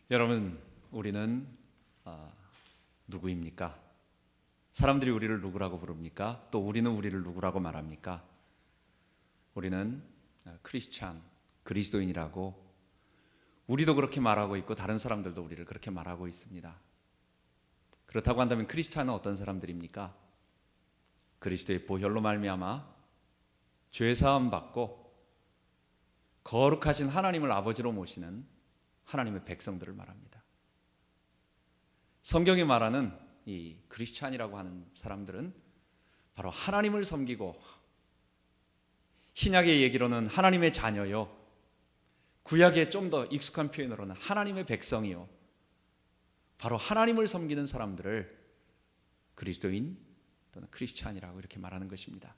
여러분, 우리는 누구입니까? 사람들이 우리를 누구라고 부릅니까? 또 우리는 우리를 누구라고 말합니까? 우리는 크리스찬, 그리스도인이라고 우리도 그렇게 말하고 있고 다른 사람들도 우리를 그렇게 말하고 있습니다. 그렇다고 한다면 크리스찬은 어떤 사람들입니까? 그리스도의 보혈로 말미암아 죄사함 받고 거룩하신 하나님을 아버지로 모시는 하나님의 백성들을 말합니다. 성경이 말하는 이 크리스찬이라고 하는 사람들은 바로 하나님을 섬기고, 신약의 얘기로는 하나님의 자녀요, 구약의 좀 더 익숙한 표현으로는 하나님의 백성이요, 바로 하나님을 섬기는 사람들을 그리스도인 또는 크리스찬이라고 이렇게 말하는 것입니다.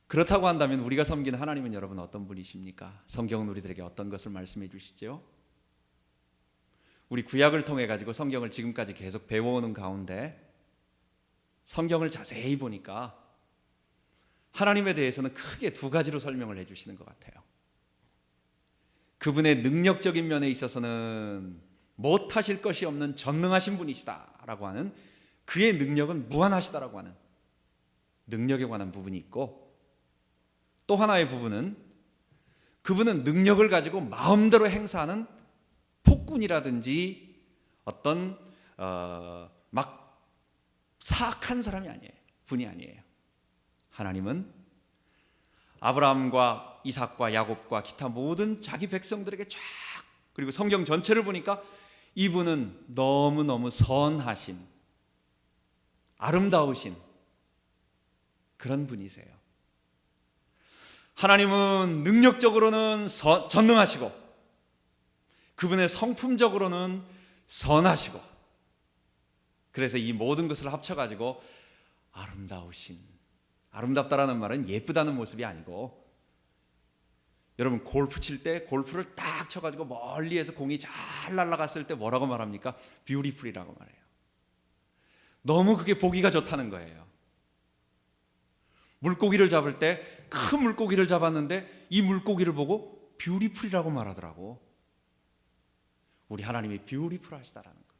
그렇다고 한다면 우리가 섬기는 하나님은 여러분 어떤 분이십니까? 성경은 우리들에게 어떤 것을 말씀해 주시죠? 우리 구약을 통해 가지고 성경을 지금까지 계속 배워오는 가운데 성경을 자세히 보니까 하나님에 대해서는 크게 두 가지로 설명을 해 주시는 것 같아요. 그분의 능력적인 면에 있어서는 못하실 것이 없는 전능하신 분이시다라고 하는, 그의 능력은 무한하시다라고 하는 능력에 관한 부분이 있고, 또 하나의 부분은 그분은 능력을 가지고 마음대로 행사하는 폭군이라든지 어떤 막 사악한 사람이 아니에요. 분이 아니에요. 하나님은 아브라함과 이삭과 야곱과 기타 모든 자기 백성들에게 쫙, 그리고 성경 전체를 보니까 이분은 너무너무 선하신, 아름다우신 그런 분이세요. 하나님은 능력적으로는 전능하시고, 그분의 성품적으로는 선하시고, 그래서 이 모든 것을 합쳐가지고 아름다우신, 아름답다라는 말은 예쁘다는 모습이 아니고, 여러분 골프 칠 때 골프를 딱 쳐가지고 멀리에서 공이 잘 날아갔을 때 뭐라고 말합니까? 뷰티풀이라고 말해요. 너무 그게 보기가 좋다는 거예요. 물고기를 잡을 때 큰 물고기를 잡았는데 이 물고기를 보고 뷰티풀이라고 말하더라고. 우리 하나님이 뷰티풀하시다라는 거.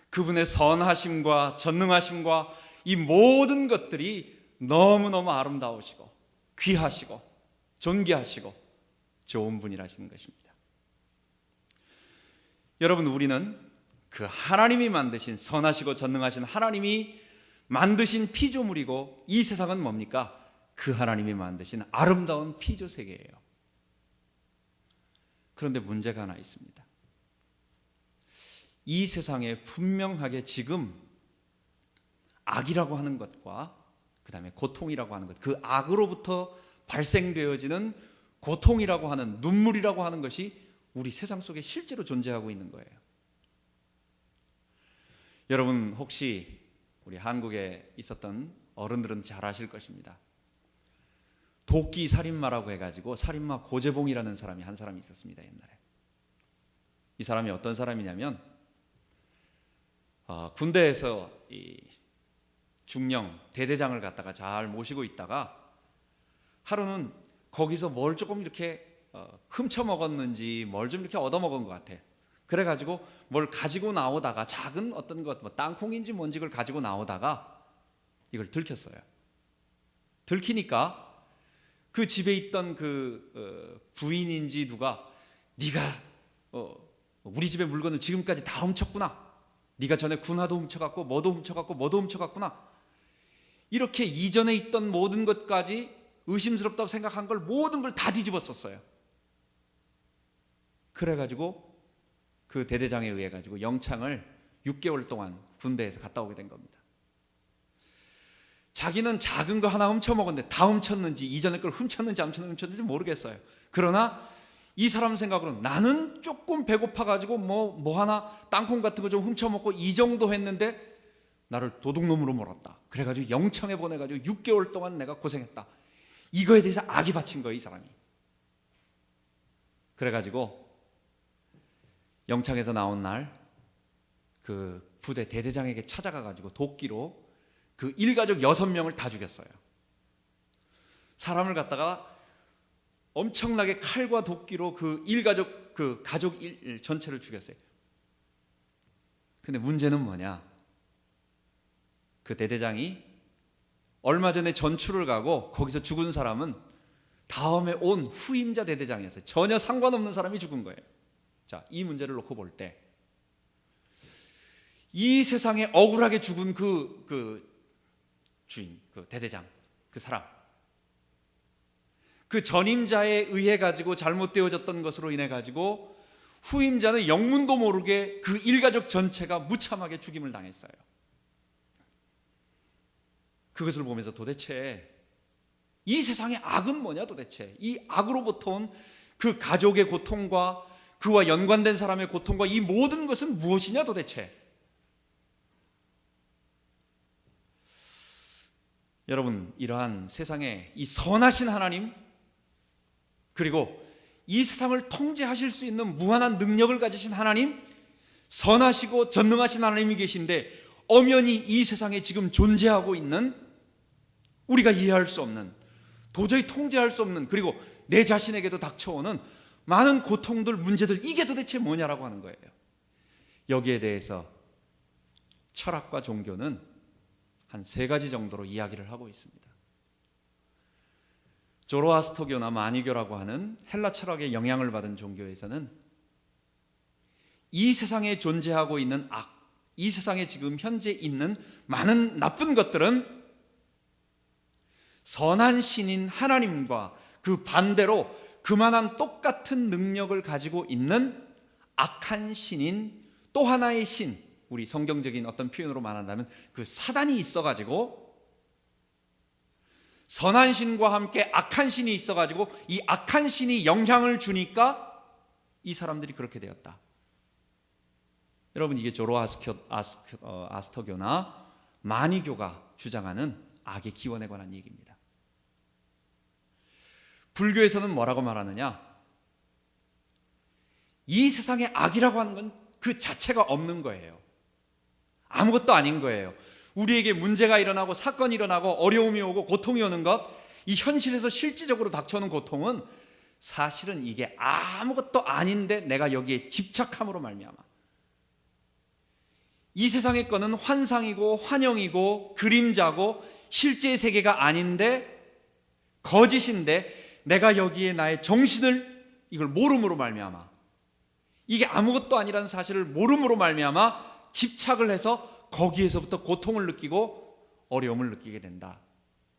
그분의 선하심과 전능하심과 이 모든 것들이 너무너무 아름다우시고 귀하시고 존귀하시고 좋은 분이라시는 것입니다. 여러분, 우리는 그 하나님이 만드신, 선하시고 전능하신 하나님이 만드신 피조물이고, 이 세상은 뭡니까? 그 하나님이 만드신 아름다운 피조 세계예요. 그런데 문제가 하나 있습니다. 이 세상에 분명하게 지금 악이라고 하는 것과 그 다음에 고통이라고 하는 것, 그 악으로부터 발생되어지는 고통이라고 하는, 눈물이라고 하는 것이 우리 세상 속에 실제로 존재하고 있는 거예요. 여러분, 혹시 우리 한국에 있었던 어른들은 잘 아실 것입니다. 도끼 살인마라고 해가지고 살인마 고재봉이라는 사람이 한 사람이 있었습니다, 옛날에. 이 사람이 어떤 사람이냐면 군대에서 이 중령 대대장을 갖다가 잘 모시고 있다가 하루는 거기서 뭘 조금 이렇게 훔쳐 먹었는지 뭘 좀 이렇게 얻어 먹은 것 같아. 그래가지고 뭘 가지고 나오다가 작은 어떤 것, 뭐 땅콩인지 뭔지 를 가지고 나오다가 이걸 들켰어요. 들키니까 그 집에 있던 그 부인인지 누가, 네가 우리 집의 물건을 지금까지 다 훔쳤구나. 네가 전에 군화도 훔쳐갔고 뭐도 훔쳐갔고 뭐도 훔쳐갔구나. 이렇게 이전에 있던 모든 것까지 의심스럽다고 생각한 걸 모든 걸 다 뒤집었었어요. 그래가지고 그 대대장에 의해 가지고 영창을 6개월 동안 군대에서 갔다 오게 된 겁니다. 자기는 작은 거 하나 훔쳐먹었는데 다 훔쳤는지, 이전에 걸 훔쳤는지 안 훔쳤는지 모르겠어요. 그러나 이 사람 생각으로는 나는 조금 배고파가지고 뭐 하나 땅콩 같은 거 좀 훔쳐먹고 이 정도 했는데 나를 도둑놈으로 몰았다. 그래가지고 영창에 보내가지고 6개월 동안 내가 고생했다. 이거에 대해서 악이 받친 거예요, 이 사람이. 그래가지고 영창에서 나온 날 그 부대 대대장에게 찾아가가지고 도끼로 그 일가족 6명을 다 죽였어요. 사람을 갖다가 엄청나게 칼과 도끼로 그 일가족, 그 가족 전체를 죽였어요. 근데 문제는 뭐냐? 그 대대장이 얼마 전에 전출을 가고 거기서 죽은 사람은 다음에 온 후임자 대대장이었어요. 전혀 상관없는 사람이 죽은 거예요. 자, 이 문제를 놓고 볼 때 이 세상에 억울하게 죽은 그 주인, 그 대대장, 그 사람, 그 전임자에 의해 가지고 잘못되어졌던 것으로 인해 가지고 후임자는 영문도 모르게 그 일가족 전체가 무참하게 죽임을 당했어요. 그것을 보면서 도대체 이 세상의 악은 뭐냐, 도대체 이 악으로부터 온 그 가족의 고통과 그와 연관된 사람의 고통과 이 모든 것은 무엇이냐 도대체. 여러분, 이러한 세상에 이 선하신 하나님, 그리고 이 세상을 통제하실 수 있는 무한한 능력을 가지신 하나님, 선하시고 전능하신 하나님이 계신데 엄연히 이 세상에 지금 존재하고 있는 우리가 이해할 수 없는, 도저히 통제할 수 없는, 그리고 내 자신에게도 닥쳐오는 많은 고통들, 문제들, 이게 도대체 뭐냐라고 하는 거예요. 여기에 대해서 철학과 종교는 한 3가지 정도로 이야기를 하고 있습니다. 조로아스터교나 마니교라고 하는 헬라 철학의 영향을 받은 종교에서는 이 세상에 존재하고 있는 악, 이 세상에 지금 현재 있는 많은 나쁜 것들은 선한 신인 하나님과 그 반대로 그만한 똑같은 능력을 가지고 있는 악한 신인 또 하나의 신, 우리 성경적인 어떤 표현으로 말한다면 그 사단이 있어가지고, 선한 신과 함께 악한 신이 있어가지고 이 악한 신이 영향을 주니까 이 사람들이 그렇게 되었다. 여러분, 이게 조로아스터교나 마니교가 주장하는 악의 기원에 관한 얘기입니다. 불교에서는 뭐라고 말하느냐? 이 세상에 악이라고 하는 건 그 자체가 없는 거예요. 아무것도 아닌 거예요. 우리에게 문제가 일어나고 사건이 일어나고 어려움이 오고 고통이 오는 것, 이 현실에서 실질적으로 닥쳐오는 고통은 사실은 이게 아무것도 아닌데 내가 여기에 집착함으로 말미암아 이 세상의 거는 환상이고 환영이고 그림자고 실제의 세계가 아닌데 거짓인데 내가 여기에 나의 정신을 이걸 모름으로 말미암아, 이게 아무것도 아니라는 사실을 모름으로 말미암아 집착을 해서 거기에서부터 고통을 느끼고 어려움을 느끼게 된다.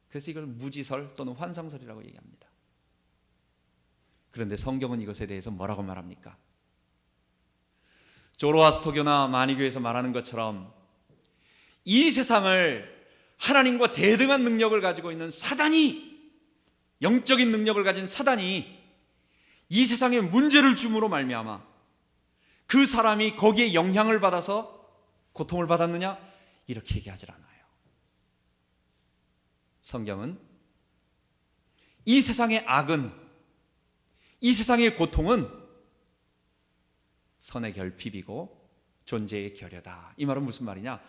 그래서 이걸 무지설 또는 환상설이라고 얘기합니다. 그런데 성경은 이것에 대해서 뭐라고 말합니까? 조로아스터교나 마니교에서 말하는 것처럼 이 세상을 하나님과 대등한 능력을 가지고 있는 사단이, 영적인 능력을 가진 사단이 이 세상에 문제를 줌으로 말미암아 그 사람이 거기에 영향을 받아서 고통을 받았느냐? 이렇게 얘기하질 않아요. 성경은 이 세상의 악은, 이 세상의 고통은 선의 결핍이고 존재의 결여다. 이 말은 무슨 말이냐?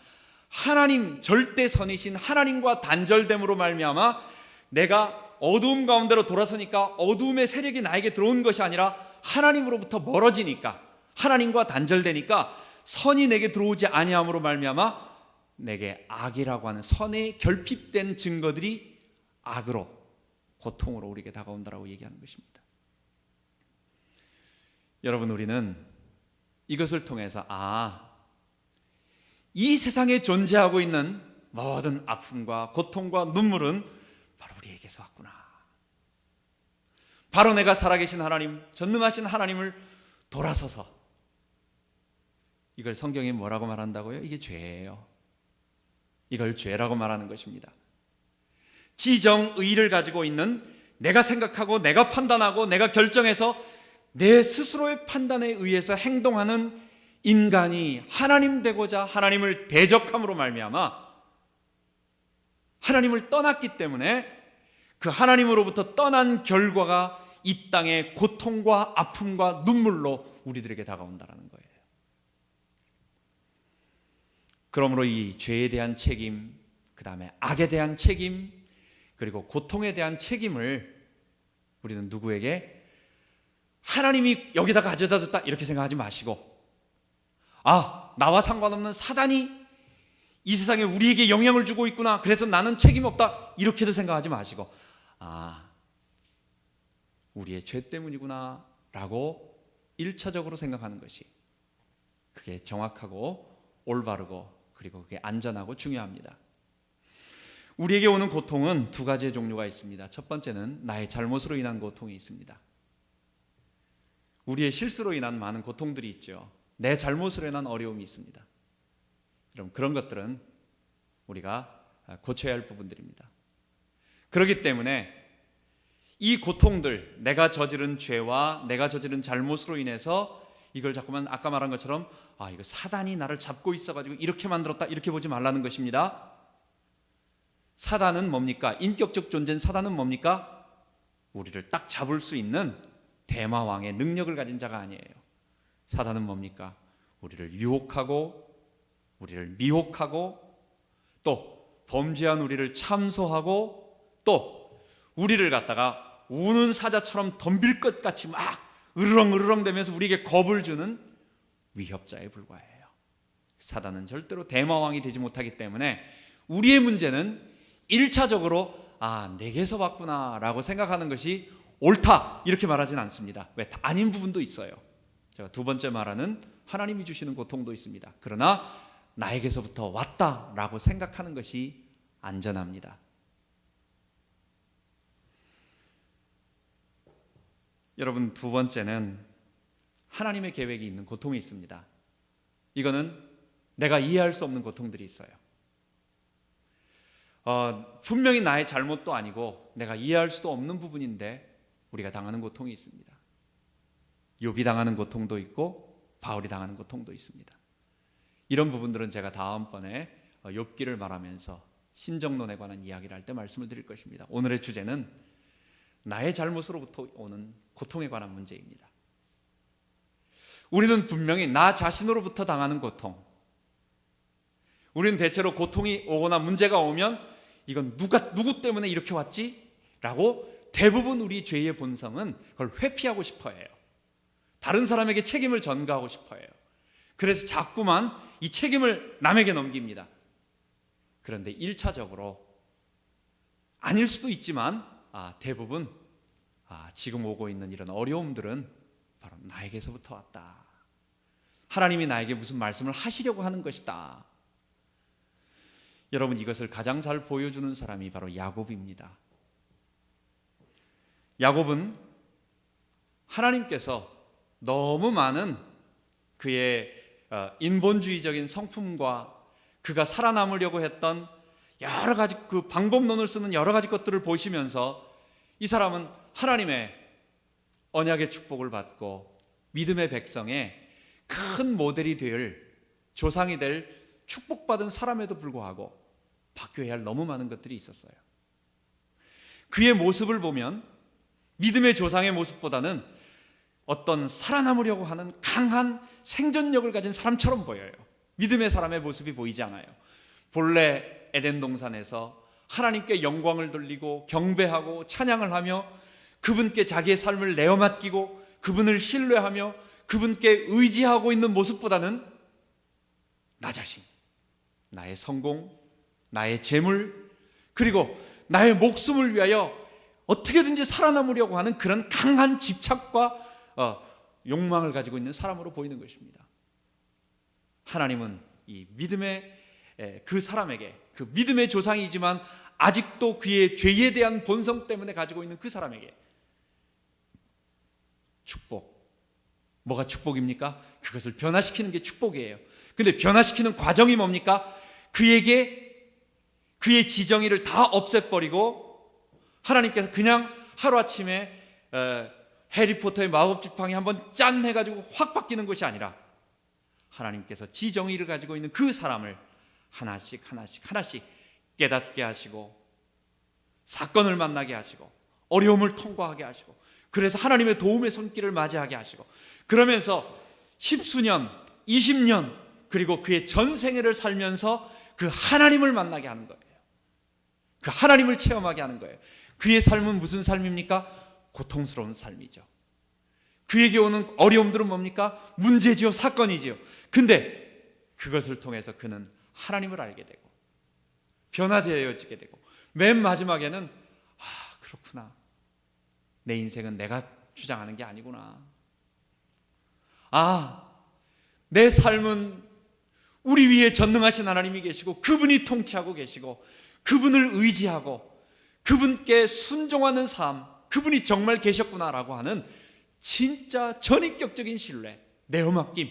하나님, 절대 선이신 하나님과 단절됨으로 말미암아 내가 어두움 가운데로 돌아서니까 어두움의 세력이 나에게 들어온 것이 아니라 하나님으로부터 멀어지니까, 하나님과 단절되니까 선이 내게 들어오지 아니함으로 말미암아 내게 악이라고 하는 선에 결핍된 증거들이 악으로, 고통으로 우리에게 다가온다라고 얘기하는 것입니다. 여러분, 우리는 이것을 통해서 이 세상에 존재하고 있는 모든 아픔과 고통과 눈물은 바로 우리에게서 왔구나. 바로 내가 살아계신 하나님, 전능하신 하나님을 돌아서서, 이걸 성경이 뭐라고 말한다고요? 이게 죄예요. 이걸 죄라고 말하는 것입니다. 지정의를 가지고 있는, 내가 생각하고 내가 판단하고 내가 결정해서 내 스스로의 판단에 의해서 행동하는 인간이 하나님 되고자 하나님을 대적함으로 말미암아 하나님을 떠났기 때문에 그 하나님으로부터 떠난 결과가 이 땅의 고통과 아픔과 눈물로 우리들에게 다가온다는 거예요. 그러므로 이 죄에 대한 책임, 그 다음에 악에 대한 책임, 그리고 고통에 대한 책임을 우리는 누구에게 하나님이 여기다 가져다 뒀다 이렇게 생각하지 마시고, 나와 상관없는 사단이 이 세상에 우리에게 영향을 주고 있구나, 그래서 나는 책임 없다 이렇게도 생각하지 마시고, 우리의 죄 때문이구나 라고 1차적으로 생각하는 것이, 그게 정확하고 올바르고 그리고 그게 안전하고 중요합니다. 우리에게 오는 고통은 두 가지의 종류가 있습니다. 첫 번째는 나의 잘못으로 인한 고통이 있습니다. 우리의 실수로 인한 많은 고통들이 있죠. 내 잘못으로 인한 어려움이 있습니다. 여러분, 그런 것들은 우리가 고쳐야 할 부분들입니다. 그렇기 때문에 이 고통들, 내가 저지른 죄와 내가 저지른 잘못으로 인해서 이걸 자꾸만 아까 말한 것처럼 이거 사단이 나를 잡고 있어가지고 이렇게 만들었다 이렇게 보지 말라는 것입니다. 사단은 뭡니까? 인격적 존재인 사단은 뭡니까? 우리를 딱 잡을 수 있는 대마왕의 능력을 가진 자가 아니에요. 사단은 뭡니까? 우리를 유혹하고 우리를 미혹하고 또 범죄한 우리를 참소하고 또 우리를 갖다가 우는 사자처럼 덤빌 것 같이 막 으르렁으르렁 대면서 우리에게 겁을 주는 위협자에 불과해요. 사단은 절대로 대마왕이 되지 못하기 때문에 우리의 문제는 1차적으로 내게서 왔구나 라고 생각하는 것이 옳다 이렇게 말하진 않습니다. 왜? 아닌 부분도 있어요. 제가 두 번째 말하는 하나님이 주시는 고통도 있습니다. 그러나 나에게서부터 왔다라고 생각하는 것이 안전합니다. 여러분, 두 번째는 하나님의 계획이 있는 고통이 있습니다. 이거는 내가 이해할 수 없는 고통들이 있어요. 분명히 나의 잘못도 아니고 내가 이해할 수도 없는 부분인데 우리가 당하는 고통이 있습니다. 욥이 당하는 고통도 있고 바울이 당하는 고통도 있습니다. 이런 부분들은 제가 다음번에 욥기를 말하면서 신정론에 관한 이야기를 할 때 말씀을 드릴 것입니다. 오늘의 주제는 나의 잘못으로부터 오는 고통에 관한 문제입니다. 우리는 분명히 나 자신으로부터 당하는 고통, 우리는 대체로 고통이 오거나 문제가 오면 이건 누구 때문에 이렇게 왔지? 라고 대부분 우리 죄의 본성은 그걸 회피하고 싶어 해요. 다른 사람에게 책임을 전가하고 싶어 해요. 그래서 자꾸만 이 책임을 남에게 넘깁니다. 그런데 1차적으로 아닐 수도 있지만 대부분 지금 오고 있는 이런 어려움들은 바로 나에게서부터 왔다. 하나님이 나에게 무슨 말씀을 하시려고 하는 것이다. 여러분, 이것을 가장 잘 보여주는 사람이 바로 야곱입니다. 야곱은 하나님께서 너무 많은 그의 인본주의적인 성품과 그가 살아남으려고 했던 여러 가지 그 방법론을 쓰는 여러 가지 것들을 보시면서 이 사람은 하나님의 언약의 축복을 받고 믿음의 백성의 큰 모델이 될, 조상이 될 축복받은 사람에도 불구하고 바뀌어야 할 너무 많은 것들이 있었어요. 그의 모습을 보면 믿음의 조상의 모습보다는 어떤 살아남으려고 하는 강한 생존력을 가진 사람처럼 보여요. 믿음의 사람의 모습이 보이지 않아요. 본래 에덴 동산에서 하나님께 영광을 돌리고 경배하고 찬양을 하며 그분께 자기의 삶을 내어 맡기고 그분을 신뢰하며 그분께 의지하고 있는 모습보다는 나 자신, 나의 성공, 나의 재물, 그리고 나의 목숨을 위하여 어떻게든지 살아남으려고 하는 그런 강한 집착과 욕망을 가지고 있는 사람으로 보이는 것입니다. 하나님은 이 믿음의 그 사람에게, 그 믿음의 조상이지만 아직도 그의 죄에 대한 본성 때문에 가지고 있는 그 사람에게 축복, 뭐가 축복입니까? 그것을 변화시키는 게 축복이에요. 근데 변화시키는 과정이 뭡니까? 그에게 그의 지정의를 다 없애버리고 하나님께서 그냥 하루아침에 해리포터의 마법지팡이 한번 짠 해가지고 확 바뀌는 것이 아니라 하나님께서 지정의를 가지고 있는 그 사람을 하나씩 깨닫게 하시고 사건을 만나게 하시고 어려움을 통과하게 하시고 그래서 하나님의 도움의 손길을 맞이하게 하시고 그러면서 10수년, 20년 그리고 그의 전생애를 살면서 그 하나님을 만나게 하는 거예요. 그 하나님을 체험하게 하는 거예요. 그의 삶은 무슨 삶입니까? 고통스러운 삶이죠. 그에게 오는 어려움들은 뭡니까? 문제지요, 사건이지요. 근데 그것을 통해서 그는 하나님을 알게 되고 변화되어지게 되고 맨 마지막에는 그렇구나, 내 인생은 내가 주장하는 게 아니구나, 내 삶은 우리 위에 전능하신 하나님이 계시고 그분이 통치하고 계시고 그분을 의지하고 그분께 순종하는 삶, 그분이 정말 계셨구나라고 하는 진짜 전인격적인 신뢰, 내어 맡김,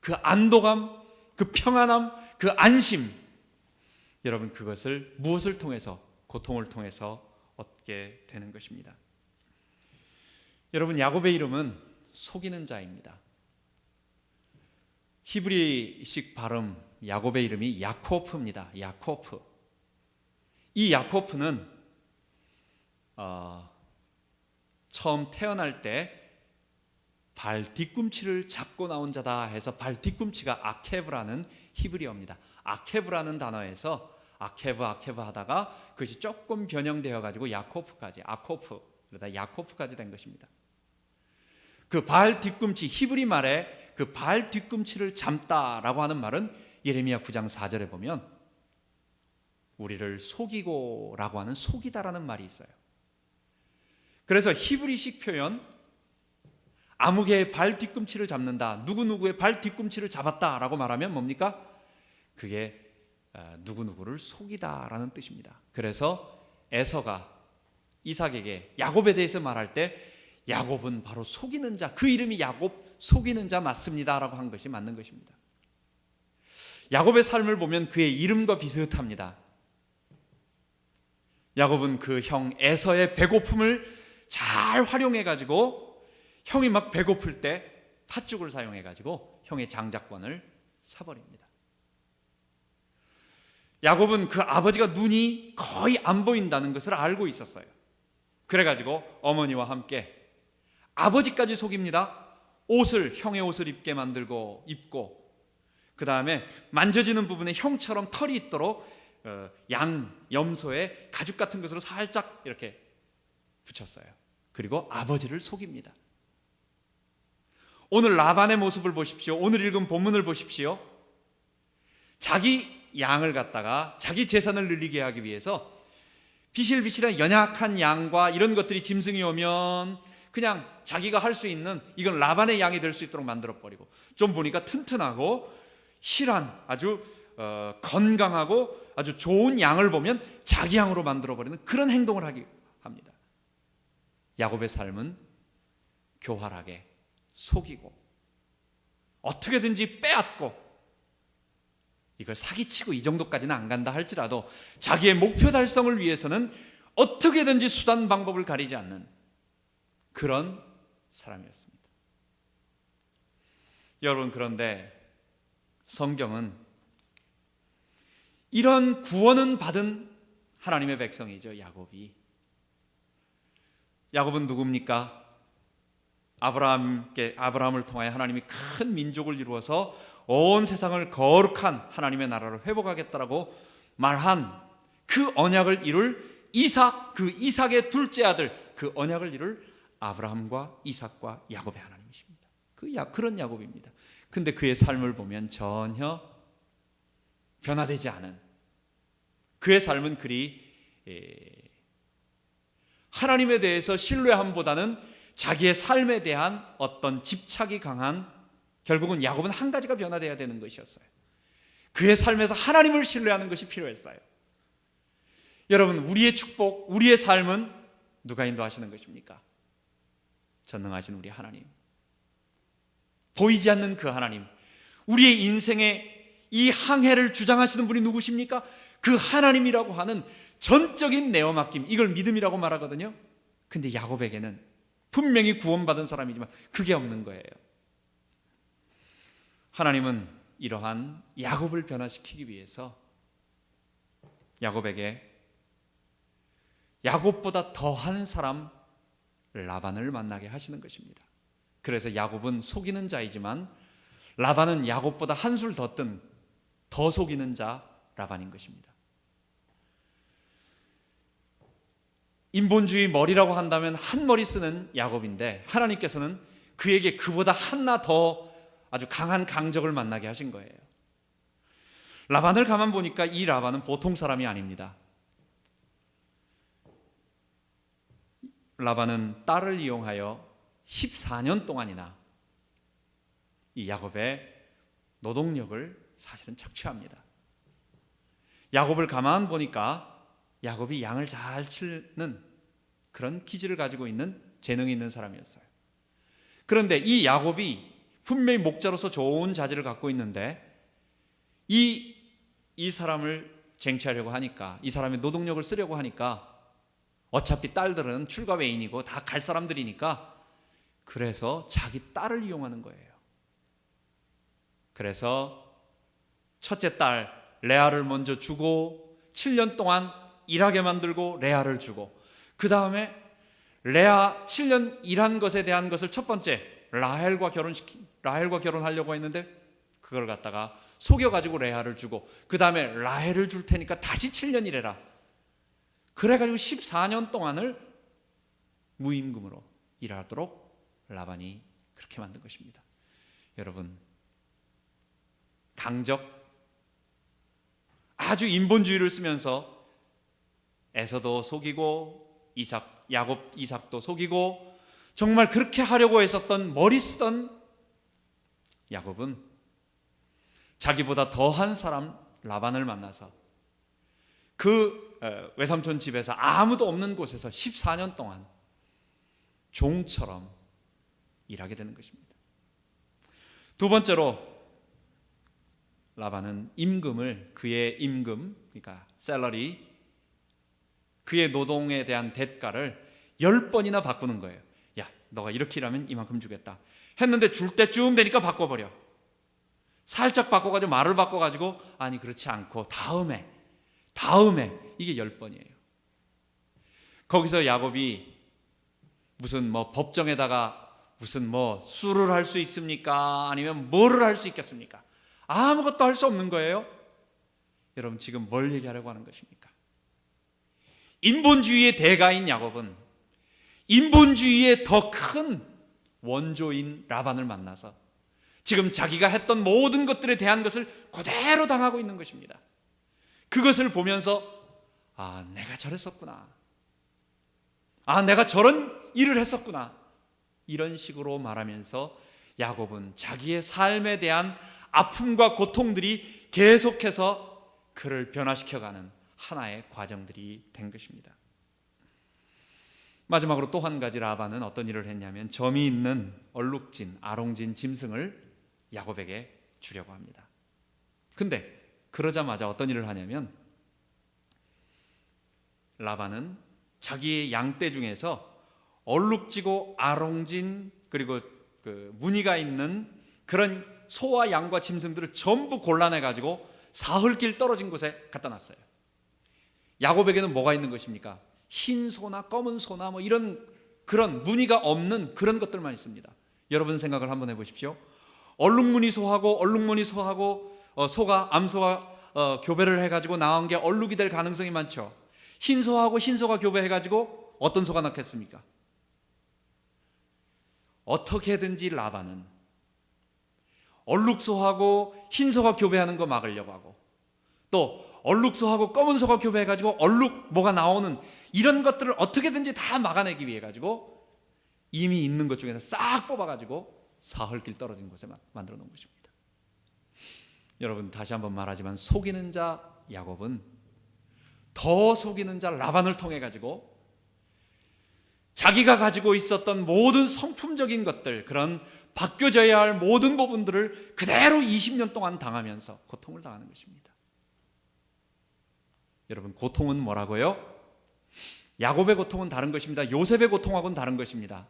그 안도감, 그 평안함, 그 안심, 여러분 그것을 무엇을 통해서? 고통을 통해서 얻게 되는 것입니다. 여러분, 야곱의 이름은 속이는 자입니다. 히브리식 발음 야곱의 이름이 야코프입니다. 야코프. 이 야코프는 처음 태어날 때 발 뒤꿈치를 잡고 나온 자다 해서 발 뒤꿈치가 아케브라는 히브리어입니다. 아케브라는 단어에서 아케브 하다가 그것이 조금 변형되어 가지고 야코프까지, 아코프, 그러다 야코프까지 된 것입니다. 그 발 뒤꿈치, 히브리 말에 그 발 뒤꿈치를 잡다라고 하는 말은 예레미야 9장 4절에 보면 우리를 속이고라고 하는 속이다라는 말이 있어요. 그래서 히브리식 표현, 아무개의 발 뒤꿈치를 잡는다, 누구누구의 발 뒤꿈치를 잡았다라고 말하면 뭡니까? 그게 누구누구를 속이다라는 뜻입니다. 그래서 에서가 이삭에게 야곱에 대해서 말할 때 야곱은 바로 속이는 자, 그 이름이 야곱, 속이는 자 맞습니다라고 한 것이 맞는 것입니다. 야곱의 삶을 보면 그의 이름과 비슷합니다. 야곱은 그 형 에서의 배고픔을 잘 활용해 가지고 형이 막 배고플 때 팥죽을 사용해 가지고 형의 장자권을 사버립니다. 야곱은 그 아버지가 눈이 거의 안 보인다는 것을 알고 있었어요. 그래가지고 어머니와 함께 아버지까지 속입니다. 형의 옷을 입게 만들고 입고, 그 다음에 만져지는 부분에 형처럼 털이 있도록 양 염소에 가죽 같은 것으로 살짝 이렇게 붙였어요. 그리고 아버지를 속입니다. 오늘 라반의 모습을 보십시오. 오늘 읽은 본문을 보십시오. 자기 양을 갖다가 자기 재산을 늘리게 하기 위해서 비실비실한 연약한 양과 이런 것들이 짐승이 오면 그냥 자기가 할 수 있는, 이건 라반의 양이 될 수 있도록 만들어버리고, 좀 보니까 튼튼하고 실한 아주 건강하고 아주 좋은 양을 보면 자기 양으로 만들어버리는 그런 행동을 하기 합니다. 야곱의 삶은 교활하게 속이고 어떻게든지 빼앗고, 이걸 사기치고 이 정도까지는 안 간다 할지라도 자기의 목표 달성을 위해서는 어떻게든지 수단 방법을 가리지 않는 그런 사람이었습니다. 여러분, 그런데 성경은 이런 구원은 받은 하나님의 백성이죠. 야곱은 누굽니까? 아브라함을 통하여 하나님이 큰 민족을 이루어서 온 세상을 거룩한 하나님의 나라로 회복하겠다라고 말한 그 언약을 이룰 이삭, 그 이삭의 둘째 아들, 그 언약을 이룰 아브라함과 이삭과 야곱의 하나님이십니다. 그런 야곱입니다. 근데 그의 삶을 보면 전혀 변화되지 않은, 그의 삶은 그리 하나님에 대해서 신뢰함보다는 자기의 삶에 대한 어떤 집착이 강한, 결국은 야곱은 한 가지가 변화되어야 되는 것이었어요. 그의 삶에서 하나님을 신뢰하는 것이 필요했어요. 여러분, 우리의 축복, 우리의 삶은 누가 인도하시는 것입니까? 전능하신 우리 하나님, 보이지 않는 그 하나님, 우리의 인생의 이 항해를 주장하시는 분이 누구십니까? 그 하나님이라고 하는 전적인 내어 맡김, 이걸 믿음이라고 말하거든요. 근데 야곱에게는 분명히 구원받은 사람이지만 그게 없는 거예요. 하나님은 이러한 야곱을 변화시키기 위해서 야곱에게 야곱보다 더한 사람 라반을 만나게 하시는 것입니다. 그래서 야곱은 속이는 자이지만 라반은 야곱보다 한술 더 속이는 자 라반인 것입니다. 인본주의 머리라고 한다면 한 머리 쓰는 야곱인데 하나님께서는 그에게 그보다 하나 더 아주 강한 강적을 만나게 하신 거예요. 라반을 가만 보니까 이 라반은 보통 사람이 아닙니다. 라반은 딸을 이용하여 14년 동안이나 이 야곱의 노동력을 사실은 착취합니다. 야곱을 가만 보니까 야곱이 양을 잘 치는 그런 기질을 가지고 있는 재능이 있는 사람이었어요. 그런데 이 야곱이 분명히 목자로서 좋은 자질을 갖고 있는데 이 사람을 쟁취하려고 하니까, 이 사람의 노동력을 쓰려고 하니까 어차피 딸들은 출가 외인이고 다 갈 사람들이니까 그래서 자기 딸을 이용하는 거예요. 그래서 첫째 딸 레아를 먼저 주고 7년 동안 일하게 만들고 레아를 주고, 그 다음에 레아 7년 일한 것에 대한 것을 첫 번째 라헬과 결혼하려고 했는데 그걸 갖다가 속여가지고 레아를 주고, 그 다음에 라헬을 줄 테니까 다시 7년 일해라. 그래가지고 14년 동안을 무임금으로 일하도록 라반이 그렇게 만든 것입니다. 여러분, 강적, 아주 인본주의를 쓰면서 에서도 속이고 야곱 이삭도 속이고 정말 그렇게 하려고 했었던 머리 쓰던 야곱은 자기보다 더한 사람 라반을 만나서 그 외삼촌 집에서 아무도 없는 곳에서 14년 동안 종처럼 일하게 되는 것입니다. 두 번째로 라반은 임금을, 그의 임금, 그러니까 셀러리, 그의 노동에 대한 대가를 10번이나 바꾸는 거예요. 야, 너가 이렇게 일하면 이만큼 주겠다 했는데 줄 때쯤 되니까 바꿔버려. 살짝 바꿔가지고 말을 바꿔가지고 아니 그렇지 않고 다음에 이게 10번이에요. 거기서 야곱이 무슨 법정에다가 무슨 수를 할 수 있습니까? 아니면 뭐를 할 수 있겠습니까? 아무것도 할 수 없는 거예요. 여러분, 지금 뭘 얘기하려고 하는 것입니까? 인본주의의 대가인 야곱은 인본주의의 더 큰 원조인 라반을 만나서 지금 자기가 했던 모든 것들에 대한 것을 그대로 당하고 있는 것입니다. 그것을 보면서 내가 저랬었구나, 내가 저런 일을 했었구나, 이런 식으로 말하면서 야곱은 자기의 삶에 대한 아픔과 고통들이 계속해서 그를 변화시켜가는 하나의 과정들이 된 것입니다. 마지막으로 또 한 가지 라반은 어떤 일을 했냐면 점이 있는 얼룩진, 아롱진 짐승을 야곱에게 주려고 합니다. 근데 그러자마자 어떤 일을 하냐면 라반은 자기의 양떼 중에서 얼룩지고 아롱진 그리고 그 무늬가 있는 그런 소와 양과 짐승들을 전부 골라내가지고 사흘길 떨어진 곳에 갖다 놨어요. 야곱에게는 뭐가 있는 것입니까? 흰 소나 검은 소나 이런 그런 무늬가 없는 그런 것들만 있습니다. 여러분 생각을 한번 해보십시오. 얼룩무늬 소하고 소가 암소가 교배를 해가지고 나온 게 얼룩이 될 가능성이 많죠. 흰 소하고 흰 소가 교배해가지고 어떤 소가 낳겠습니까? 어떻게든지 라반은 얼룩소하고 흰 소가 교배하는 거 막으려고 하고, 또 얼룩소하고 검은 소가 교배해가지고 뭐가 나오는 이런 것들을 어떻게든지 다 막아내기 위해 가지고 이미 있는 것 중에서 싹 뽑아가지고 사흘길 떨어진 곳에 만들어 놓은 것입니다. 여러분, 다시 한번 말하지만 속이는 자 야곱은 더 속이는 자 라반을 통해 가지고 자기가 가지고 있었던 모든 성품적인 것들, 그런 바뀌어져야 할 모든 부분들을 그대로 20년 동안 당하면서 고통을 당하는 것입니다. 여러분, 고통은 뭐라고요? 야곱의 고통은 다른 것입니다. 요셉의 고통하고는 다른 것입니다.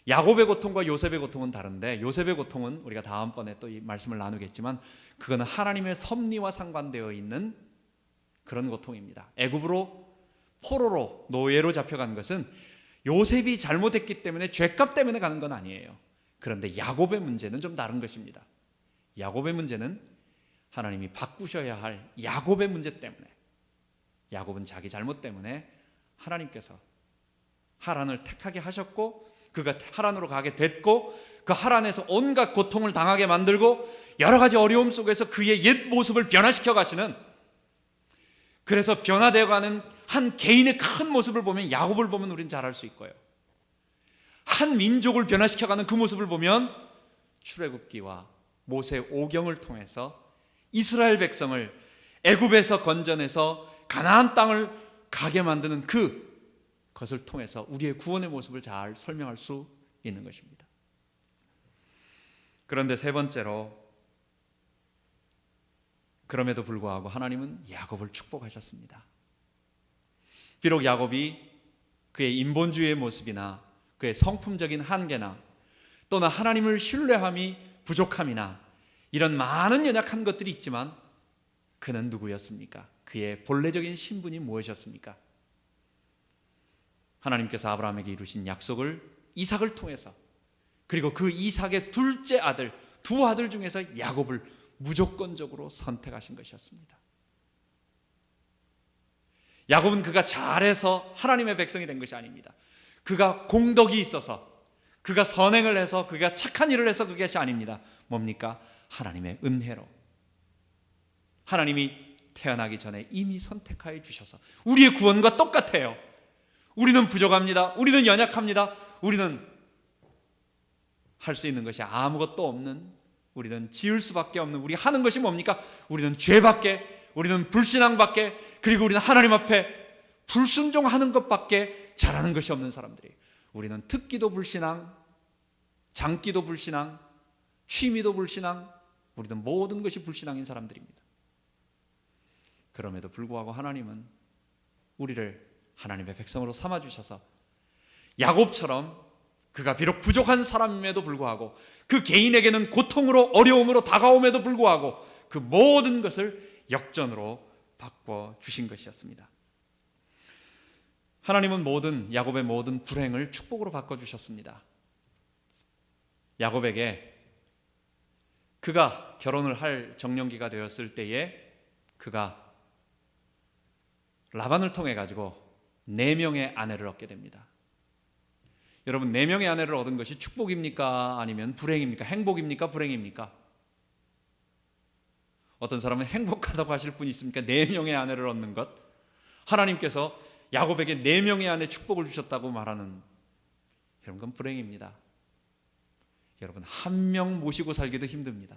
야곱의 고통과 요셉의 고통은 다른데, 요셉의 고통은 우리가 다음번에 또 이 말씀을 나누겠지만 그거는 하나님의 섭리와 상관되어 있는 그런 고통입니다. 애굽으로 포로로 노예로 잡혀간 것은 요셉이 잘못했기 때문에, 죄값 때문에 가는 건 아니에요. 그런데 야곱의 문제는 좀 다른 것입니다. 야곱의 문제는 하나님이 바꾸셔야 할 야곱의 문제 때문에, 야곱은 자기 잘못 때문에 하나님께서 하란을 택하게 하셨고 그가 하란으로 가게 됐고 그 하란에서 온갖 고통을 당하게 만들고 여러 가지 어려움 속에서 그의 옛 모습을 변화시켜 가시는, 그래서 변화되어가는 한 개인의 큰 모습을 보면 야곱을 보면 우리는 잘 알 수 있고요. 한 민족을 변화시켜가는 그 모습을 보면 출애굽기와 모세 오경을 통해서 이스라엘 백성을 애굽에서 건져내서 가나안 땅을 가게 만드는 그것을 통해서 우리의 구원의 모습을 잘 설명할 수 있는 것입니다. 그런데 세 번째로, 그럼에도 불구하고 하나님은 야곱을 축복하셨습니다. 비록 야곱이 그의 인본주의의 모습이나 그의 성품적인 한계나 또는 하나님을 신뢰함이 부족함이나 이런 많은 연약한 것들이 있지만 그는 누구였습니까? 그의 본래적인 신분이 무엇이었습니까? 하나님께서 아브라함에게 이루신 약속을 이삭을 통해서, 그리고 그 이삭의 둘째 아들, 두 아들 중에서 야곱을 무조건적으로 선택하신 것이었습니다. 야곱은 그가 잘해서 하나님의 백성이 된 것이 아닙니다. 그가 공덕이 있어서, 그가 선행을 해서, 그가 착한 일을 해서 그것이 아닙니다. 뭡니까? 하나님의 은혜로, 하나님이 태어나기 전에 이미 선택하여 주셔서 우리의 구원과 똑같아요. 우리는 부족합니다. 우리는 연약합니다. 우리는 할 수 있는 것이 아무것도 없는, 우리는 지을 수밖에 없는, 우리 하는 것이 뭡니까? 우리는 죄밖에, 우리는 불신앙밖에, 그리고 우리는 하나님 앞에 불순종하는 것밖에 잘하는 것이 없는 사람들이에요. 우리는 특기도 불신앙, 장기도 불신앙, 취미도 불신앙, 우리는 모든 것이 불신앙인 사람들입니다. 그럼에도 불구하고 하나님은 우리를 하나님의 백성으로 삼아주셔서 야곱처럼 그가 비록 부족한 사람임에도 불구하고, 그 개인에게는 고통으로 어려움으로 다가옴에도 불구하고 그 모든 것을 역전으로 바꿔주신 것이었습니다. 하나님은 야곱의 모든 불행을 축복으로 바꿔주셨습니다. 야곱에게 그가 결혼을 할 정년기가 되었을 때에 그가 라반을 통해 가지고 4명의 아내를 얻게 됩니다. 여러분, 4명의 아내를 얻은 것이 축복입니까? 아니면 불행입니까? 행복입니까? 불행입니까? 어떤 사람은 행복하다고 하실 분이 있습니까? 4명의 아내를 얻는 것. 하나님께서 야곱에게 4명의 아내 축복을 주셨다고 말하는, 여러분, 그건 불행입니다. 여러분, 1명 모시고 살기도 힘듭니다.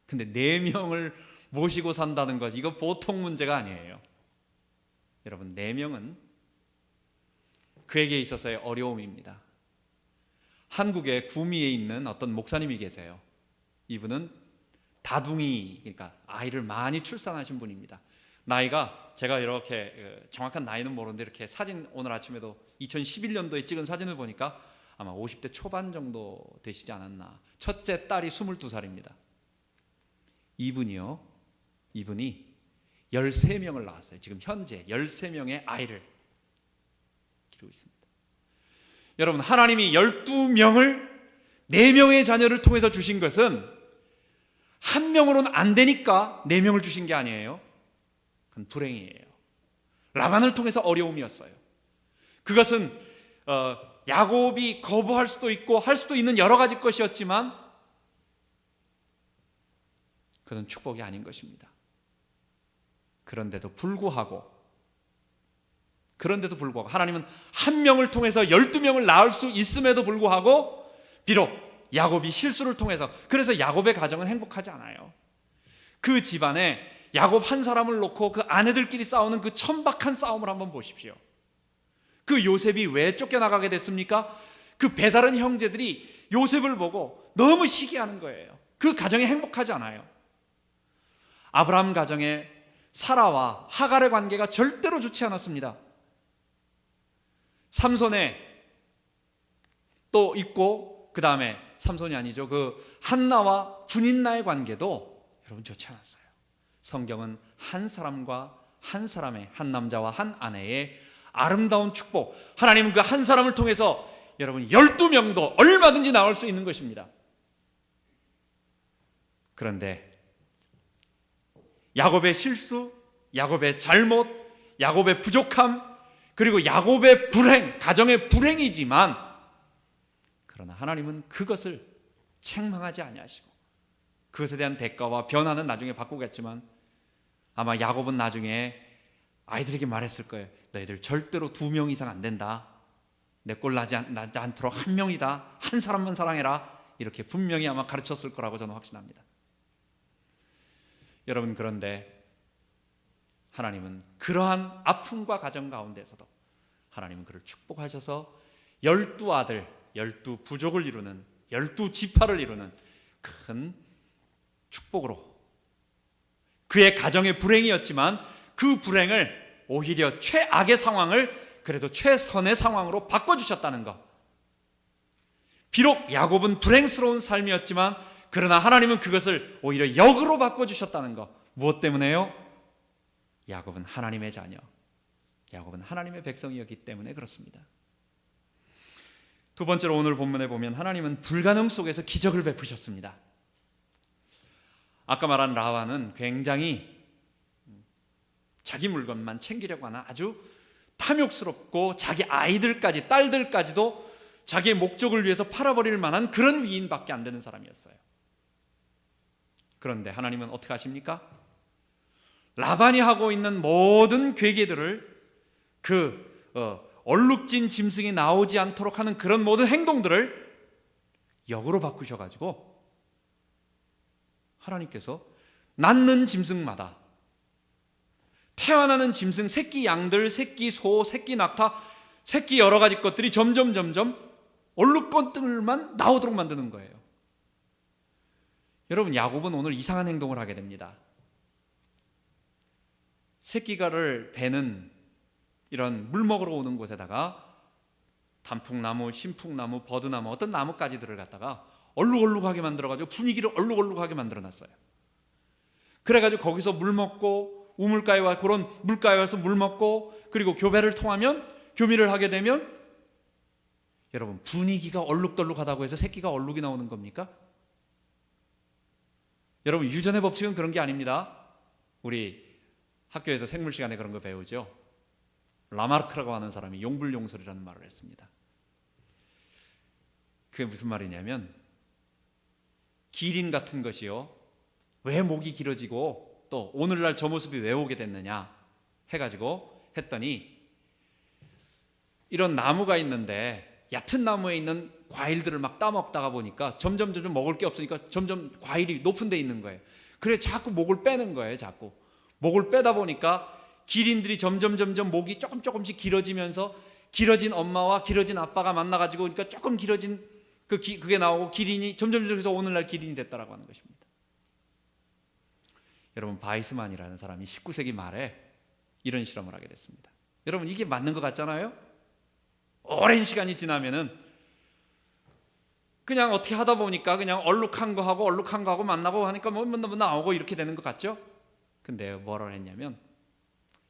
근데 4명을 모시고 산다는 것, 이거 보통 문제가 아니에요. 여러분, 4명은 그에게 있어서의 어려움입니다. 한국의 구미에 있는 어떤 목사님이 계세요. 이분은 다둥이, 그러니까 아이를 많이 출산하신 분입니다. 나이가, 제가 이렇게 정확한 나이는 모르는데 이렇게 사진, 오늘 아침에도 2011년도에 찍은 사진을 보니까 아마 50대 초반 정도 되시지 않았나. 첫째 딸이 22살입니다. 이분이 13명을 낳았어요. 지금 현재 13명의 아이를 기르고 있습니다. 여러분, 하나님이 12명을 4명의 자녀를 통해서 주신 것은 1명으로는 안 되니까 4명을 주신 게 아니에요. 그건 불행이에요. 라반을 통해서 어려움이었어요. 그것은 야곱이 거부할 수도 있고 할 수도 있는 여러 가지 것이었지만 그건 축복이 아닌 것입니다. 그런데도 불구하고 하나님은 1명을 통해서 12명을 낳을 수 있음에도 불구하고 비록 야곱이 실수를 통해서, 그래서 야곱의 가정은 행복하지 않아요. 그 집안에 야곱 한 사람을 놓고 그 아내들끼리 싸우는 그 천박한 싸움을 한번 보십시오. 그 요셉이 왜 쫓겨나가게 됐습니까? 그 배다른 형제들이 요셉을 보고 너무 시기하는 거예요. 그 가정이 행복하지 않아요. 아브라함 가정에 사라와 하갈의 관계가 절대로 좋지 않았습니다. 삼손에 또 있고, 그 다음에 삼손이 아니죠, 그 한나와 분인나의 관계도 여러분 좋지 않았어요. 성경은 한 사람과 한 사람의, 한 남자와 한 아내의 아름다운 축복, 하나님은 그 한 사람을 통해서 여러분 12명도 얼마든지 나올 수 있는 것입니다. 그런데 야곱의 실수, 야곱의 잘못, 야곱의 부족함, 그리고 야곱의 불행, 가정의 불행이지만 그러나 하나님은 그것을 책망하지 아니하시고 그것에 대한 대가와 변화는 나중에 바꾸겠지만 아마 야곱은 나중에 아이들에게 말했을 거예요. 너희들 절대로 2명 이상 안 된다. 내 꼴 나지 않도록 1명이다. 한 사람만 사랑해라. 이렇게 분명히 아마 가르쳤을 거라고 저는 확신합니다. 여러분, 그런데 하나님은 그러한 아픔과 가정 가운데서도 하나님은 그를 축복하셔서 12아들, 12부족을 이루는 12지파를 이루는 큰 축복으로 그의 가정의 불행이었지만 그 불행을 오히려 최악의 상황을 그래도 최선의 상황으로 바꿔주셨다는 것. 비록 야곱은 불행스러운 삶이었지만 그러나 하나님은 그것을 오히려 역으로 바꿔주셨다는 것. 무엇 때문에요? 야곱은 하나님의 자녀, 야곱은 하나님의 백성이었기 때문에 그렇습니다. 두 번째로 오늘 본문에 보면 하나님은 불가능 속에서 기적을 베푸셨습니다. 아까 말한 라반은 굉장히 자기 물건만 챙기려고 하는 아주 탐욕스럽고 자기 아이들까지 딸들까지도 자기의 목적을 위해서 팔아버릴 만한 그런 위인밖에 안 되는 사람이었어요. 그런데 하나님은 어떻게 하십니까? 라반이 하고 있는 모든 괴계들을 얼룩진 짐승이 나오지 않도록 하는 그런 모든 행동들을 역으로 바꾸셔가지고 하나님께서 낳는 짐승마다 태어나는 짐승, 새끼 양들, 새끼 소, 새끼 낙타, 새끼 여러 가지 것들이 점점 얼룩것들만 나오도록 만드는 거예요. 여러분, 야곱은 오늘 이상한 행동을 하게 됩니다. 새끼가를 베는 이런 물 먹으러 오는 곳에다가 단풍나무, 신풍나무, 버드나무, 어떤 나뭇가지들을 갖다가 얼룩얼룩하게 만들어가지고 분위기를 얼룩얼룩하게 만들어놨어요. 그래가지고 거기서 물 먹고 우물가에 와 그런 물가에 와서 물 먹고 그리고 교미를 하게 되면 여러분, 분위기가 얼룩덜룩하다고 해서 새끼가 얼룩이 나오는 겁니까? 여러분, 유전의 법칙은 그런 게 아닙니다. 우리 학교에서 생물 시간에 그런 거 배우죠. 라마르크라고 하는 사람이 용불용설이라는 말을 했습니다. 그게 무슨 말이냐면 기린 같은 것이요, 왜 목이 길어지고 또 오늘날 저 모습이 왜 오게 됐느냐 해가지고 했더니 이런 나무가 있는데 얕은 나무에 있는 과일들을 막 따먹다가 보니까 점점 먹을 게 없으니까 점점 과일이 높은 데 있는 거예요. 그래 자꾸 목을 빼는 거예요. 자꾸 목을 빼다 보니까 기린들이 점점 목이 조금씩 길어지면서 길어진 엄마와 길어진 아빠가 만나가지고 그러니까 조금 길어진 그게 나오고 기린이 점점 해서 오늘날 기린이 됐다라고 하는 것입니다. 여러분, 바이스만이라는 사람이 19세기 말에 이런 실험을 하게 됐습니다. 여러분, 이게 맞는 것 같잖아요? 오랜 시간이 지나면은 그냥 어떻게 하다 보니까 그냥 얼룩한 거 하고 만나고 하니까 뭐 나오고 이렇게 되는 것 같죠? 근데 뭐라고 했냐면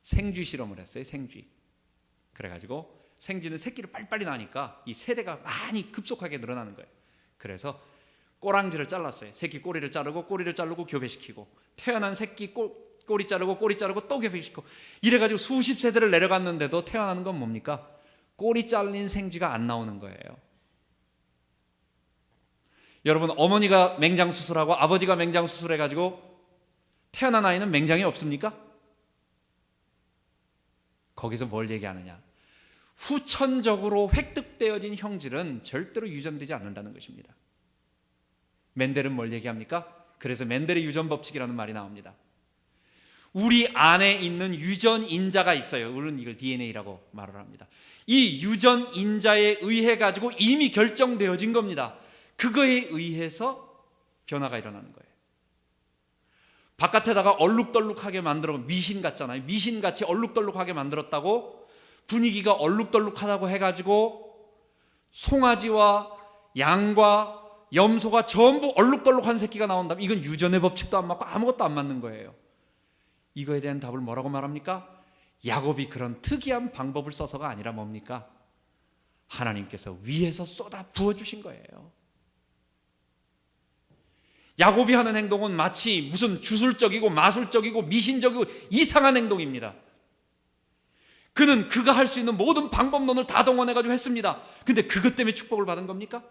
생쥐 실험을 했어요. 생쥐. 그래가지고 생쥐는 새끼를 빨리빨리 나니까 이 세대가 많이 급속하게 늘어나는 거예요. 그래서 꼬랑지를 잘랐어요. 새끼 꼬리를 자르고 교배시키고 태어난 새끼 꼬리 자르고 또 교배시키고 이래가지고 수십 세대를 내려갔는데도 태어나는 건 뭡니까? 꼬리 잘린 생쥐가 안 나오는 거예요. 여러분, 어머니가 맹장 수술하고 아버지가 맹장 수술해가지고 태어난 아이는 맹장이 없습니까? 거기서 뭘 얘기하느냐? 후천적으로 획득되어진 형질은 절대로 유전되지 않는다는 것입니다. 멘델은 뭘 얘기합니까? 그래서 멘델의 유전 법칙이라는 말이 나옵니다. 우리 안에 있는 유전 인자가 있어요. 우리는 이걸 DNA라고 말을 합니다. 이 유전 인자에 의해 가지고 이미 결정되어진 겁니다. 그거에 의해서 변화가 일어나는 거예요. 바깥에다가 얼룩덜룩하게 만들어 미신 같잖아요. 미신같이 얼룩덜룩하게 만들었다고 분위기가 얼룩덜룩하다고 해가지고 송아지와 양과 염소가 전부 얼룩덜룩한 새끼가 나온다면 이건 유전의 법칙도 안 맞고 아무것도 안 맞는 거예요. 이거에 대한 답을 뭐라고 말합니까? 야곱이 그런 특이한 방법을 써서가 아니라 뭡니까? 하나님께서 위에서 쏟아 부어주신 거예요. 야곱이 하는 행동은 마치 무슨 주술적이고 마술적이고 미신적이고 이상한 행동입니다. 그는 그가 할 수 있는 모든 방법론을 다 동원해가지고 했습니다. 근데 그것 때문에 축복을 받은 겁니까?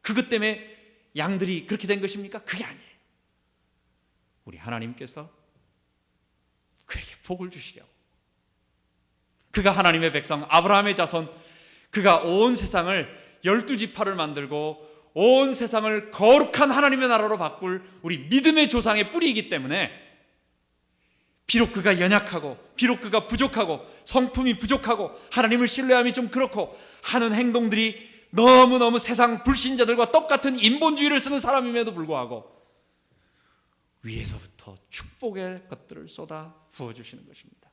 그것 때문에 양들이 그렇게 된 것입니까? 그게 아니에요. 우리 하나님께서 그에게 복을 주시려고, 그가 하나님의 백성 아브라함의 자손, 그가 온 세상을 12지파를 만들고 온 세상을 거룩한 하나님의 나라로 바꿀 우리 믿음의 조상의 뿌리이기 때문에, 비록 그가 연약하고 비록 그가 부족하고 성품이 부족하고 하나님을 신뢰함이 좀 그렇고 하는 행동들이 너무너무 세상 불신자들과 똑같은 인본주의를 쓰는 사람임에도 불구하고 위에서부터 축복의 것들을 쏟아 부어주시는 것입니다.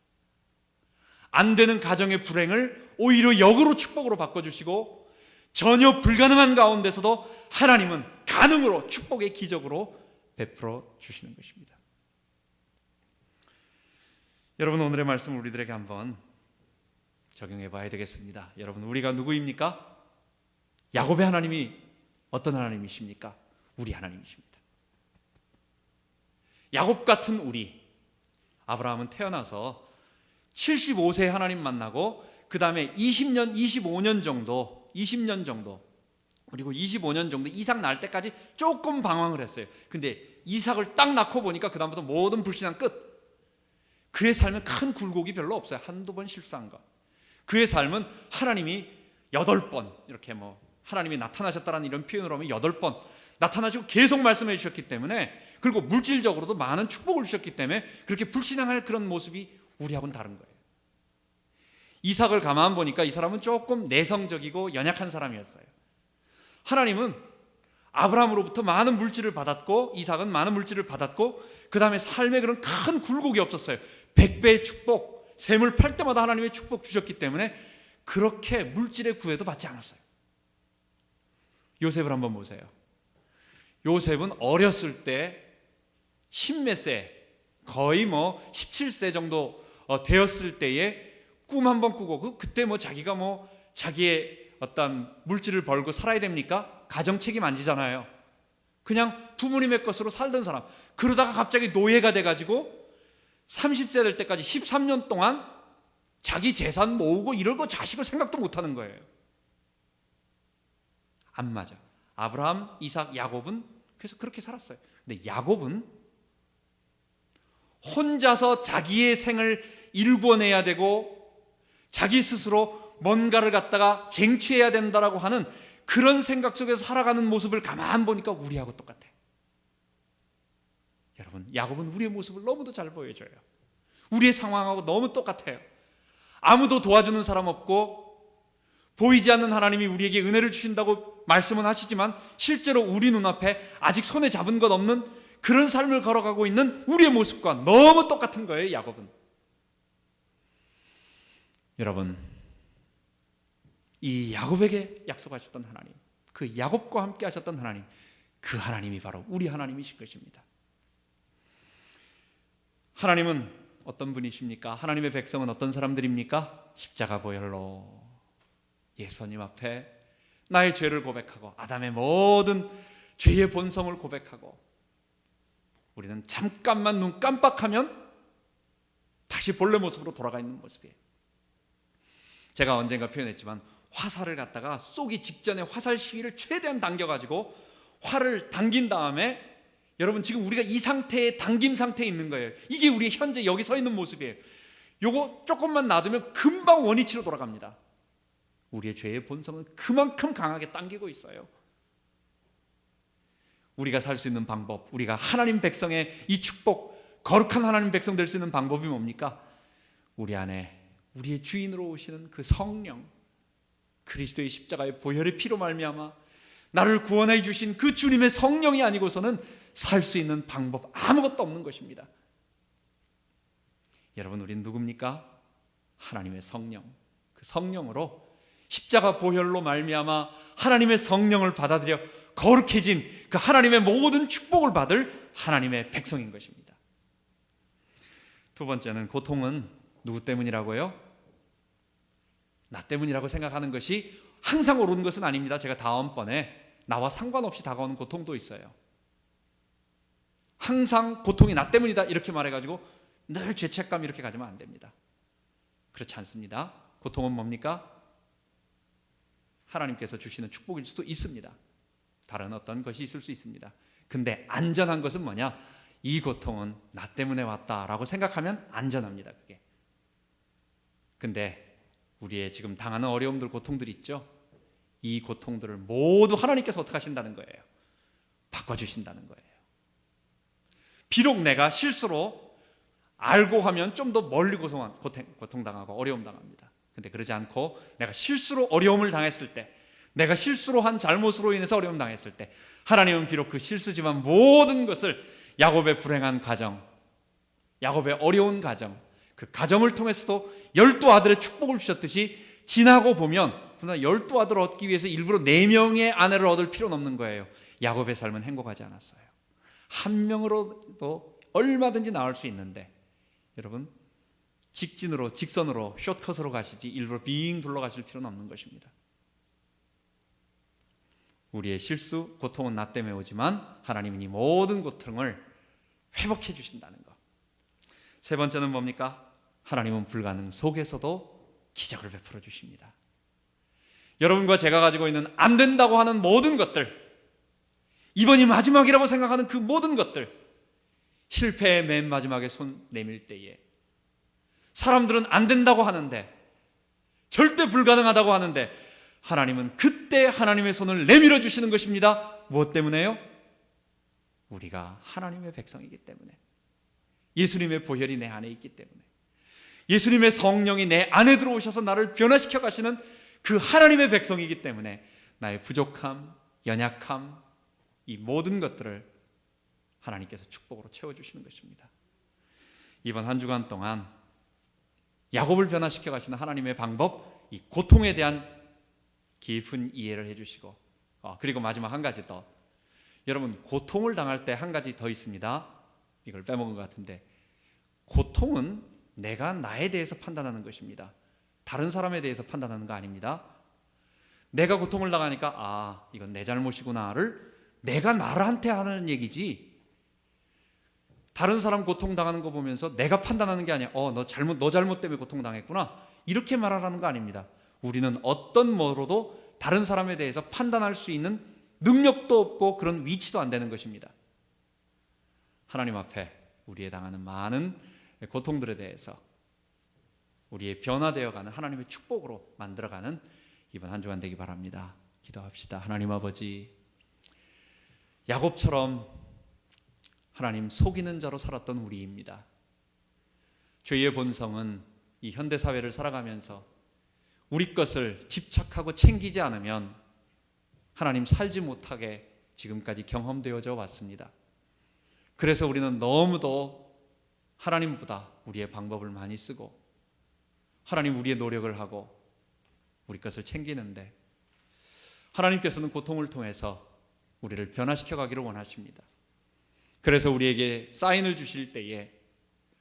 안 되는 가정의 불행을 오히려 역으로 축복으로 바꿔주시고, 전혀 불가능한 가운데서도 하나님은 가능으로 축복의 기적으로 베풀어 주시는 것입니다. 여러분, 오늘의 말씀을 우리들에게 한번 적용해 봐야 되겠습니다. 여러분, 우리가 누구입니까? 야곱의 하나님이 어떤 하나님이십니까? 우리 하나님이십니다. 야곱 같은 우리, 아브라함은 태어나서 75세 하나님 만나고 그 다음에 20년 정도 그리고 25년 정도 이삭 낳을 때까지 조금 방황을 했어요. 근데 이삭을 딱 낳고 보니까 그 다음부터 모든 불신앙 끝. 그의 삶은 큰 굴곡이 별로 없어요. 한두 번 실수한 것. 그의 삶은 하나님이 8번 이렇게 하나님이 나타나셨다라는 이런 표현으로 하면 8번 나타나시고 계속 말씀해 주셨기 때문에, 그리고 물질적으로도 많은 축복을 주셨기 때문에 그렇게 불신앙할 그런 모습이 우리하고는 다른 거예요. 이삭을 가만 보니까 이 사람은 조금 내성적이고 연약한 사람이었어요. 하나님은 아브라함으로부터 많은 물질을 받았고, 이삭은 많은 물질을 받았고, 그 다음에 삶에 그런 큰 굴곡이 없었어요. 100배의 축복, 샘을 팔 때마다 하나님의 축복 주셨기 때문에 그렇게 물질의 구애도 받지 않았어요. 요셉을 한번 보세요. 요셉은 어렸을 때 10몇 세, 거의 17세 정도 되었을 때에 꿈 한번 꾸고, 그때 자기가 자기의 어떤 물질을 벌고 살아야 됩니까? 가정 책임 안 지잖아요. 그냥 부모님의 것으로 살던 사람. 그러다가 갑자기 노예가 돼가지고 30세 될 때까지 13년 동안 자기 재산 모으고 이럴 거 자식을 생각도 못하는 거예요. 안 맞아. 아브라함, 이삭, 야곱은 그래서 그렇게 살았어요. 근데 야곱은 혼자서 자기의 생을 일궈내야 되고 자기 스스로 뭔가를 갖다가 쟁취해야 된다라고 하는 그런 생각 속에서 살아가는 모습을 가만 보니까 우리하고 똑같아요. 여러분, 야곱은 우리의 모습을 너무도 잘 보여줘요. 우리의 상황하고 너무 똑같아요. 아무도 도와주는 사람 없고 보이지 않는 하나님이 우리에게 은혜를 주신다고 말씀은 하시지만 실제로 우리 눈앞에 아직 손에 잡은 것 없는 그런 삶을 걸어가고 있는 우리의 모습과 너무 똑같은 거예요. 야곱은. 여러분, 이 야곱에게 약속하셨던 하나님, 그 야곱과 함께 하셨던 하나님, 그 하나님이 바로 우리 하나님이실 것입니다. 하나님은 어떤 분이십니까? 하나님의 백성은 어떤 사람들입니까? 십자가 보혈로 예수님 앞에 나의 죄를 고백하고 아담의 모든 죄의 본성을 고백하고, 우리는 잠깐만 눈 깜빡하면 다시 본래 모습으로 돌아가 있는 모습이에요. 제가 언젠가 표현했지만 화살을 갖다가 쏘기 직전에 화살 시위를 최대한 당겨가지고 활을 당긴 다음에, 여러분 지금 우리가 이 상태에 당김 상태에 있는 거예요. 이게 우리 현재 여기 서 있는 모습이에요. 요거 조금만 놔두면 금방 원위치로 돌아갑니다. 우리의 죄의 본성은 그만큼 강하게 당기고 있어요. 우리가 살 수 있는 방법, 우리가 하나님 백성의 이 축복, 거룩한 하나님 백성 될 수 있는 방법이 뭡니까? 우리 안에 우리의 주인으로 오시는 그 성령, 그리스도의 십자가의 보혈의 피로 말미암아 나를 구원해 주신 그 주님의 성령이 아니고서는 살 수 있는 방법 아무것도 없는 것입니다. 여러분, 우린 누굽니까? 하나님의 성령. 그 성령으로 십자가 보혈로 말미암아 하나님의 성령을 받아들여 거룩해진 그 하나님의 모든 축복을 받을 하나님의 백성인 것입니다. 두 번째는, 고통은 누구 때문이라고요? 나 때문이라고 생각하는 것이 항상 옳은 것은 아닙니다. 제가 다음번에 나와 상관없이 다가오는 고통도 있어요. 항상 고통이 나 때문이다 이렇게 말해가지고 늘 죄책감 이렇게 가지면 안 됩니다. 그렇지 않습니다. 고통은 뭡니까? 하나님께서 주시는 축복일 수도 있습니다. 다른 어떤 것이 있을 수 있습니다. 근데 안전한 것은 뭐냐? 이 고통은 나 때문에 왔다라고 생각하면 안전합니다. 그게. 근데 우리의 지금 당하는 어려움들, 고통들 있죠? 이 고통들을 모두 하나님께서 어떻게 하신다는 거예요? 바꿔주신다는 거예요. 비록 내가 실수로 알고 하면 좀 더 멀리 고통당하고 어려움 당합니다. 근데 그러지 않고 내가 실수로 어려움을 당했을 때, 내가 실수로 한 잘못으로 인해서 어려움 당했을 때, 하나님은 비록 그 실수지만 모든 것을 야곱의 불행한 가정, 야곱의 어려운 가정, 그 가정을 통해서도 12아들의 축복을 주셨듯이 지나고 보면, 그러나 12아들을 얻기 위해서 일부러 4명의 아내를 얻을 필요는 없는 거예요. 야곱의 삶은 행복하지 않았어요. 한 명으로도 얼마든지 나올 수 있는데, 여러분 직선으로 숏컷으로 가시지 일부러 빙 둘러가실 필요는 없는 것입니다. 우리의 실수, 고통은 나 때문에 오지만 하나님은 이 모든 고통을 회복해 주신다는 것. 세 번째는 뭡니까? 하나님은 불가능 속에서도 기적을 베풀어 주십니다. 여러분과 제가 가지고 있는 안 된다고 하는 모든 것들, 이번이 마지막이라고 생각하는 그 모든 것들, 실패의 맨 마지막에 손 내밀 때에 사람들은 안 된다고 하는데, 절대 불가능하다고 하는데, 하나님은 그때 하나님의 손을 내밀어 주시는 것입니다. 무엇 때문에요? 우리가 하나님의 백성이기 때문에, 예수님의 보혈이 내 안에 있기 때문에, 예수님의 성령이 내 안에 들어오셔서 나를 변화시켜 가시는 그 하나님의 백성이기 때문에 나의 부족함, 연약함, 이 모든 것들을 하나님께서 축복으로 채워주시는 것입니다. 이번 한 주간 동안 야곱을 변화시켜 가시는 하나님의 방법, 이 고통에 대한 깊은 이해를 해주시고, 그리고 마지막 한 가지 더, 여러분 고통을 당할 때 한 가지 더 있습니다. 이걸 빼먹은 것 같은데, 고통은 내가 나에 대해서 판단하는 것입니다. 다른 사람에 대해서 판단하는 거 아닙니다. 내가 고통을 당하니까 이건 내 잘못이구나를 내가 나한테 하는 얘기지, 다른 사람 고통당하는 거 보면서 내가 판단하는 게 아니야. 너 잘못 때문에 고통당했구나, 이렇게 말하라는 거 아닙니다. 우리는 어떤 뭐로도 다른 사람에 대해서 판단할 수 있는 능력도 없고 그런 위치도 안 되는 것입니다. 하나님 앞에 우리의 당하는 많은 고통들에 대해서 우리의 변화되어가는 하나님의 축복으로 만들어가는 이번 한 주간 되기 바랍니다. 기도합시다. 하나님 아버지, 야곱처럼 하나님 속이는 자로 살았던 우리입니다. 죄의 본성은 이 현대사회를 살아가면서 우리 것을 집착하고 챙기지 않으면 하나님 살지 못하게 지금까지 경험되어져 왔습니다. 그래서 우리는 너무도 하나님보다 우리의 방법을 많이 쓰고 하나님 우리의 노력을 하고 우리 것을 챙기는데, 하나님께서는 고통을 통해서 우리를 변화시켜 가기를 원하십니다. 그래서 우리에게 사인을 주실 때에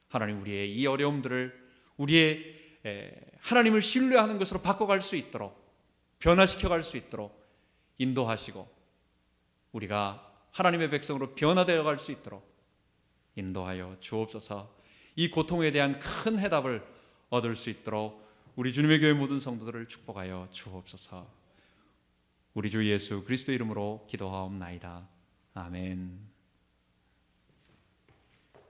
하나님 우리의 이 어려움들을 우리의 하나님을 신뢰하는 것으로 바꿔갈 수 있도록, 변화시켜 갈 수 있도록 인도하시고, 우리가 하나님의 백성으로 변화되어 갈 수 있도록 인도하여 주옵소서. 이 고통에 대한 큰 해답을 얻을 수 있도록 우리 주님의 교회 모든 성도들을 축복하여 주옵소서. 우리 주 예수 그리스도 이름으로 기도하옵나이다. 아멘.